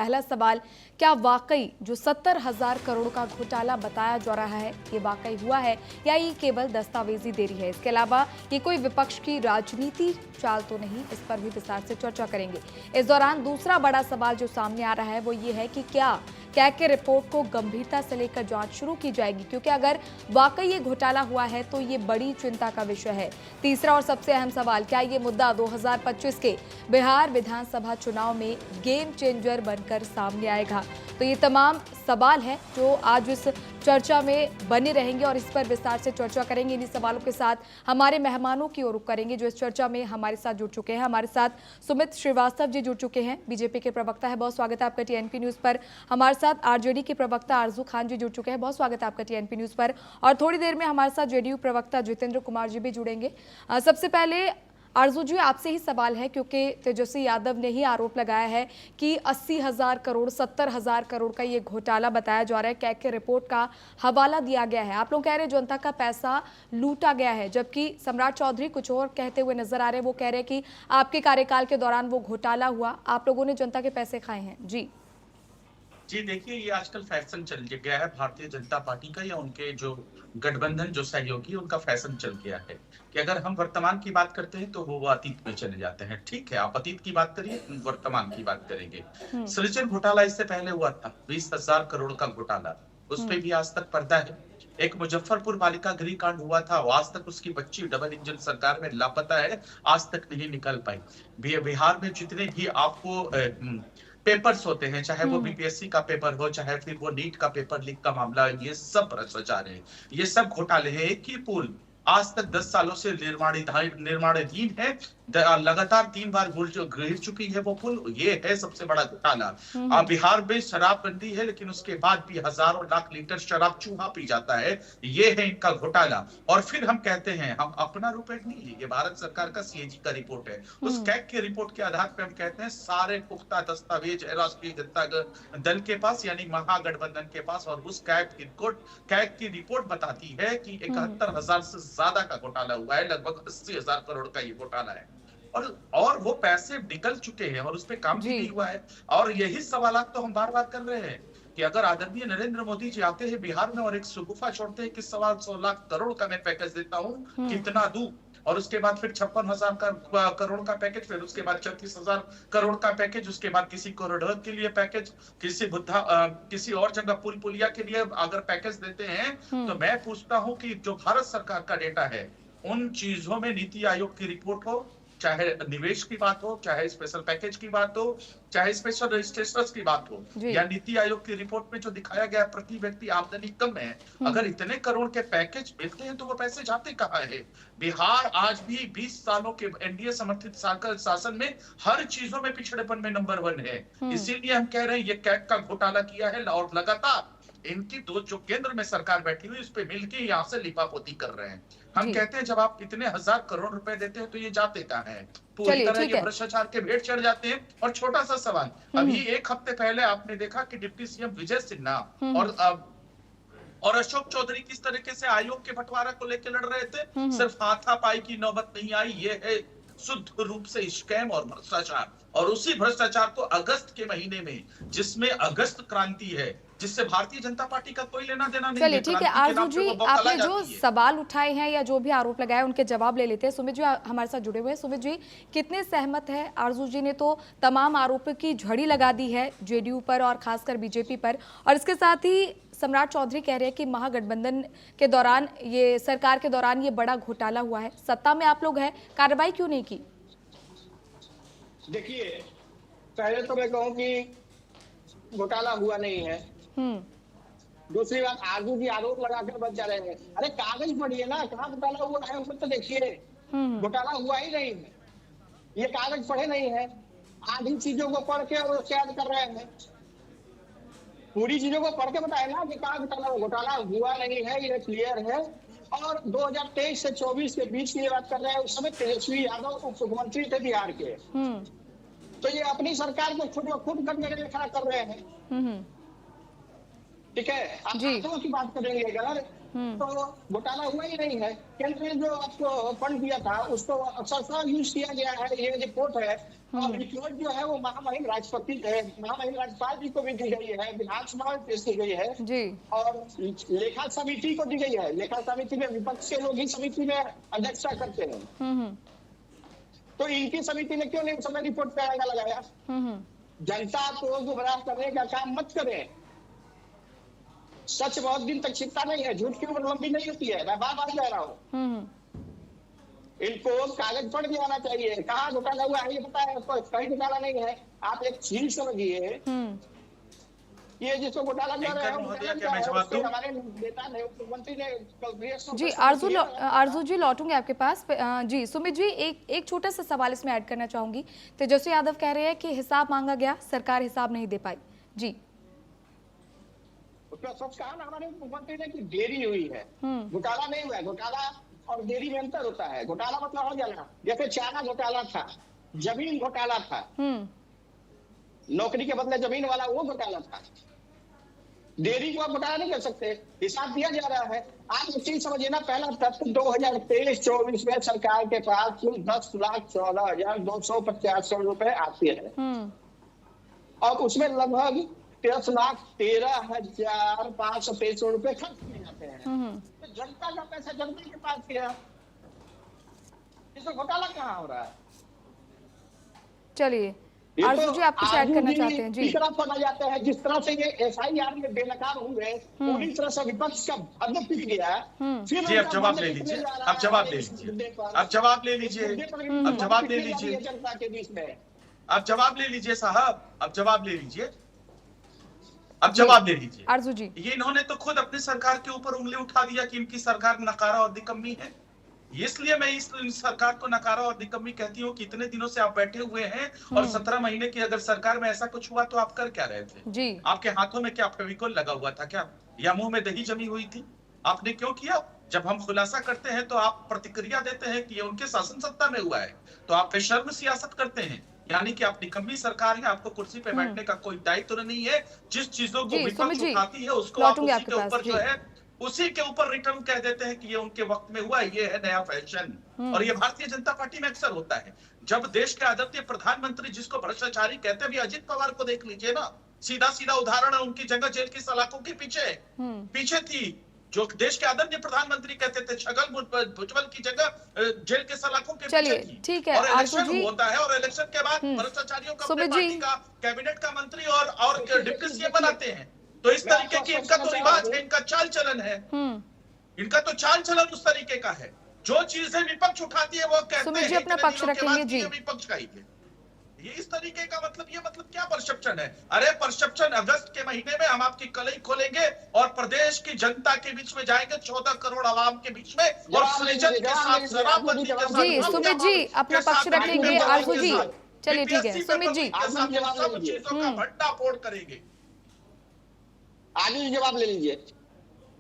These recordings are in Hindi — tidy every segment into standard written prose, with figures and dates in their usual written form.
पहला सवाल, क्या वाकई जो 70,000 करोड़ का घोटाला बताया जा रहा है ये वाकई हुआ है या ये केवल दस्तावेजी देरी है? इसके अलावा ये कोई विपक्ष की राजनीति चाल तो नहीं, इस पर भी विस्तार से चर्चा करेंगे। इस दौरान दूसरा बड़ा सवाल जो सामने आ रहा है वो ये है कि क्या कैग के रिपोर्ट को गंभीरता से लेकर जांच शुरू की जाएगी, क्योंकि अगर वाकई ये घोटाला हुआ है तो ये बड़ी चिंता का विषय है। तीसरा और सबसे अहम सवाल, क्या ये मुद्दा 2025 के बिहार विधानसभा चुनाव में गेम चेंजर बनकर सामने आएगा? तो ये तमाम सवाल हैं जो आज इस चर्चा में बने रहेंगे और इस पर विस्तार से चर्चा करेंगे। इन्हीं सवालों के साथ हमारे मेहमानों की ओर रुख करेंगे जो इस चर्चा में हमारे साथ जुड़ चुके हैं। हमारे साथ सुमित श्रीवास्तव जी जुड़ चुके हैं, बीजेपी के प्रवक्ता है, बहुत स्वागत है आपका टीएनपी न्यूज पर। हमारे साथ आरजेडी के प्रवक्ता आरजू खान जी जुड़ चुके हैं, बहुत स्वागत है आपका टीएनपी न्यूज पर। और थोड़ी देर में हमारे साथ जेडीयू प्रवक्ता जितेंद्र कुमार जी भी जुड़ेंगे। सबसे पहले आरजू जी, आपसे ही सवाल है, क्योंकि तेजस्वी यादव ने ही आरोप लगाया है कि 80,000 करोड़ 70,000 करोड़ का ये घोटाला बताया जा रहा है। कैग के रिपोर्ट का हवाला दिया गया है, आप लोग कह रहे हैं जनता का पैसा लूटा गया है, जबकि सम्राट चौधरी कुछ और कहते हुए नजर आ रहे हैं। वो कह रहे हैं कि आपके कार्यकाल के दौरान वो घोटाला हुआ, आप लोगों ने जनता के पैसे खाए हैं। जी देखिए, ये आजकल फैशन चल गया है भारतीय जनता पार्टी का या उनके जो गठबंधन जो सहयोगी उनका फैशन चल गया है कि अगर हम वर्तमान की बात करते हैं तो वो अतीत में चले जाते हैं। ठीक है, आप अतीत की बात करिए, वर्तमान की बात करेंगे। सृजन घोटाला इससे पहले हुआ था, 20,000 करोड़ का घोटाला, उस पर भी आज तक पर्दा है। एक मुजफ्फरपुर बालिका गृह कांड हुआ था, आज तक उसकी बच्ची डबल इंजन सरकार में लापता है, आज तक नहीं निकल पाई। बिहार में जितने भी आपको पेपर्स होते हैं, चाहे वो बीपीएससी का पेपर हो, चाहे फिर वो नीट का पेपर लीक का मामला, ये सब भ्रष्टाचार है, ये सब घोटाले हैं। एक ही पुल आज तक 10 सालों से निर्माणाधीन है, लगातार 3 बार गिर चुकी है वो पुल, ये है सबसे बड़ा घोटाला। बिहार में शराबबंदी है लेकिन उसके बाद भी हजारों लाख लीटर शराब चूहा पी जाता है, ये है इनका घोटाला। और फिर हम कहते हैं, हम अपना रिपोर्ट नहीं है, ये भारत सरकार का सीएजी का रिपोर्ट है, उस कैग के रिपोर्ट के आधार पर हम कहते हैं सारे पुख्ता दस्तावेज है राष्ट्रीय जनता दल के पास, यानी महागठबंधन के पास, और उस कैग की रिपोर्ट बताती है कि 71,000 से ज्यादा का घोटाला हुआ है, लगभग 80,000 करोड़ का ये घोटाला है। और वो पैसे निकल चुके हैं और उस पे काम भी नहीं हुआ है। और यही सवालात तो हम बार बार कर रहे हैं कि अगर आदरणीय नरेंद्र मोदी जी आते हैं बिहार में और एक सुगुफा छोड़ते हैं कि 125 लाख करोड़ का मैं पैकेज देता हूँ, कितना दूं, और उसके बाद फिर 56,000 करोड़ का पैकेज, फिर उसके बाद 34,000 करोड़ का पैकेज, उसके बाद किसी कॉरिडोर के लिए पैकेज, किसी और जगह पुलिया के लिए अगर पैकेज देते हैं, तो मैं पूछता हूं कि जो भारत सरकार का डेटा है उन चीजों में नीति आयोग की रिपोर्ट हो, चाहे निवेश की बात हो, चाहे स्पेशल पैकेज की बात हो, चाहे स्पेशल रजिस्ट्रेशन की बात हो, या नीति आयोग की रिपोर्ट में जो दिखाया गया प्रति व्यक्ति आमदनी कम है, अगर इतने करोड़ के पैकेज मिलते हैं तो वो पैसे जाते कहाँ है? बिहार आज भी 20 सालों के एनडीए समर्थित शासन में हर चीजों में पिछड़ेपन में नंबर 1 है। इसीलिए हम कह रहे हैं ये कैग का घोटाला किया है और लगातार इनकी दो जो केंद्र में सरकार बैठी हुई उस पे मिलकर यहाँ से लिपापोती कर रहे हैं। हम कहते हैं जब आप इतने 1,000 करोड़ रुपए देते हैं तो ये जाते कहाँ हैं? पूरी तरह ये भ्रष्टाचार के भेंट चढ़ जाते हैं। और छोटा सा सवाल, अभी एक हफ्ते पहले आपने देखा कि डिप्टी सीएम विजय सिन्हा और अशोक चौधरी किस तरीके से आयोग के बंटवारा को लेकर लड़ रहे थे। सिर्फ हाथापाई की नौबत नहीं आई, ये है शुद्ध रूप से स्कैम और भ्रष्टाचार। और उसी भ्रष्टाचार को अगस्त के महीने में, जिसमें अगस्त क्रांति है, जिससे भारतीय जनता पार्टी का कोई लेना देना नहीं है। चलिए ठीक है आरजू जी, आपने जो सवाल उठाए हैं या जो भी आरोप लगाए उनके जवाब ले लेते हैं। सुमित जी हमारे साथ जुड़े हुए हैं। सुमित जी, कितने सहमत है? आरजू जी ने तो तमाम आरोपों की झड़ी लगा दी है जेडीयू पर और खासकर बीजेपी पर, और इसके साथ ही सम्राट चौधरी कह रहे हैं कि महागठबंधन के दौरान, ये सरकार के दौरान ये बड़ा घोटाला हुआ है। सत्ता में आप लोग हैं, कार्रवाई क्यों नहीं की? देखिए, पहले तो मैं कहूँ कि घोटाला हुआ नहीं है। दूसरी बात, आरजू जी आरोप लगाकर बच जा रहे हैं। अरे कागज पढ़िए ना, कहाँ घोटाला हुआ है उसमें तो देखिए। घोटाला हुआ ही नहीं है, ये कागज पढ़े नहीं है, आधी चीजों को पढ़ के और कैद कर रहे हैं। पूरी चीजों को पढ़ के बताए ना कि कहाँ घोटाला हुआ नहीं है, ये क्लियर है। और 2023 से 24 के बीच की बात कर रहे हैं, उस समय तेजस्वी यादव उप मुख्यमंत्री थे बिहार के, तो ये अपनी सरकार को खुद करने के लिए खड़ा कर रहे हैं। ठीक है, आंकड़ों की बात करेंगे अगर तो घोटाला हुआ ही नहीं है। केंद्र ने जो आपको फंड दिया था उसको सरसरा यूज किया गया है, ये रिपोर्ट है। और रिपोर्ट जो है वो महामहिम राष्ट्रपति महामहिम राज्यपाल जी को भी दी गई है, विधानसभा में पेश की गई है जी। और लेखा समिति को दी गई है। लेखा समिति में विपक्ष के लोग ही समिति में अध्यक्षता करते हैं। तो इनकी समिति ने क्यों नहीं उस समय रिपोर्ट पे आएगा लगाया? जनता को गुमराह करने का काम मत करें। सच बहुत दिन तक छिपता नहीं है, झूठ की उम्र लंबी नहीं होती है, मैं बार बार कह रहा हूँ। इनको कागज पढ़ के आना चाहिए, कहाँ घोटाला हुआ है ये पता है, कहीं घोटाला नहीं है। आप एक चीज समझिए, ये जिसको घोटाला कर रहे हैं हमारे नेता ने, मुख्यमंत्री ने जी। आरजू जी लौटूंगे आपके पास। जी सुमित जी, एक छोटा सा सवाल इसमें ऐड करना चाहूंगी। तेजस्वी यादव कह रहे हैं कि हिसाब मांगा गया, सरकार हिसाब नहीं दे पाई। जी उसका सच कहा ना हमारे मुख्यमंत्री ने कि देरी हुई है, घोटाला नहीं हुआ है। घोटाला और देरी में अंतर होता है। घोटाला मतलब हो जाना, जैसे चारा घोटाला था, जमीन घोटाला था, नौकरी के बदले जमीन वाला वो घोटाला था। देरी को आप घोटाला नहीं कर सकते, हिसाब दिया जा रहा है। आप एक चीज समझिए ना, पहला तथ्य 2023-24 में सरकार के पास कुल 10,14,250 रुपए आते हैं और उसमें लगभग 10,13,523 रुपए खर्च किए जाते हैं। तो जनता का पैसा जनता के पास गया, इसमें घोटाला कहाँ हो रहा है? चलिए आरजू जी, आप कुछ ऐड करना चाहते हैं? जी। इस तरह पढ़ा जाता है, जिस तरह से ये FIR में बेनकाब हुए, पूरी तरह से विपक्ष का भद्द पिट गया। फिर जी, अब जवाब ले लीजिए, अब जवाब ले लीजिए, अब जवाब ले लीजिए, अब जवाब ले लीजिए, जनता के बीच में अब जवाब ले लीजिए साहब, अब जवाब ले लीजिए, अब जवाब ले लीजिए। आरजू जी, ये इन्होंने तो खुद अपनी सरकार के ऊपर उंगली उठा दिया कि इनकी सरकार नकारा और निकम्मी है। इसलिए मैं इस सरकार को नकारा और निकम्मी कहती हूँ कि इतने दिनों से आप बैठे हुए हैं और 17 महीने की अगर सरकार में ऐसा कुछ हुआ तो आप कर क्या रहे थे? जी। आपके हाथों में क्या फेविकोल लगा हुआ था क्या, या मुंह में दही जमी हुई थी? आपने क्यों किया? जब हम खुलासा करते हैं तो आप प्रतिक्रिया देते हैं कि ये उनके शासन सत्ता में हुआ है, तो आप बेशर्म सियासत करते हैं, यानी कि आप निकम्मी सरकार है, आपको कुर्सी पे बैठने का कोई दायित्व नहीं है। जिस चीजों को विपक्ष उठाती है उसको आप उसी के ऊपर जो है उसी के ऊपर रिटर्न कह देते हैं कि ये उनके वक्त में हुआ, ये है नया फैशन। और ये भारतीय जनता पार्टी में अक्सर होता है। जब देश के आदरणीय प्रधानमंत्री, जिसको भ्रष्टाचारी कहते हैं, भी अजित पवार को देख लीजिए ना, सीधा सीधा उदाहरण है, उनकी जगह जेल की सलाखों के पीछे थी। जो देश के आदरणीय प्रधानमंत्री कहते थे, छगन भुजबल की जगह जेल के सलाखों के पीछे थी। ठीक है, और इलेक्शन होता है और इलेक्शन के बाद भ्रष्टाचारियों को अपने पार्टी का कैबिनेट का मंत्री और डिप्टी सीएम बनाते हैं। तो इस तरीके की इनका तो रिवाज है, इनका चाल चलन है, इनका तो चाल चलन उस तरीके का है। जो चीजें विपक्ष उठाती है वो कहते हैं अपना पक्ष रखेंगे जी, विपक्ष का ही है। ये इस तरीके का मतलब, ये मतलब क्या परसेप्शन है? अरे परसेप्शन, अगस्त के महीने में हम आपकी कलई खोलेंगे और प्रदेश की जनता के बीच में जाएंगे, 14 करोड़ आवाम के बीच में, और सृजन के साथ, शराबबंदी के साथ। जी सुमित जी, अपना पक्ष रखेंगे। आरजू जी, चलिए ठीक है। सुमित जी, सब चीजों का भंडा फोड़ करेंगे। आगे जवाब ले लीजिए।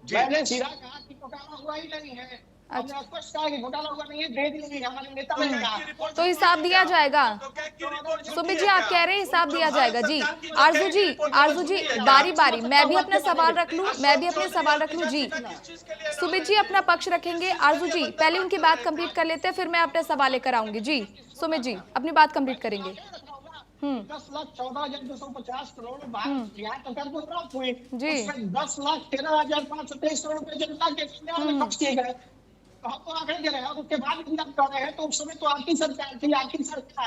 मैंने सीधा कहा कि घोटाला हुआ ही नहीं है, हमने स्पष्ट कहा कि घोटाला हुआ नहीं है, दे दी हमारे नेता ने कहा। तो हिसाब दिया जाएगा। सुमित जी, आप कह रहे हैं हिसाब दिया जाएगा। जी आरजू जी, बारी बारी मैं भी अपना सवाल रख लूं, जी सुमित जी अपना पक्ष रखेंगे। आरजू जी, पहले उनकी बात कंप्लीट कर लेते हैं, फिर मैं अपने सवाल लेकर आऊंगी। जी सुमित जी, अपनी बात कंप्लीट करेंगे। 10,14,250 करोड़ यहाँ सरकार को प्राप्त हुई, जी। 10,13,523 करोड़ रुपए जनता के खर्च किए गए। हम तो आंकड़े दे रहे हैं और उसके बाद कर रहे हैं, तो उस समय तो आपकी सरकार थी, आपकी सरकार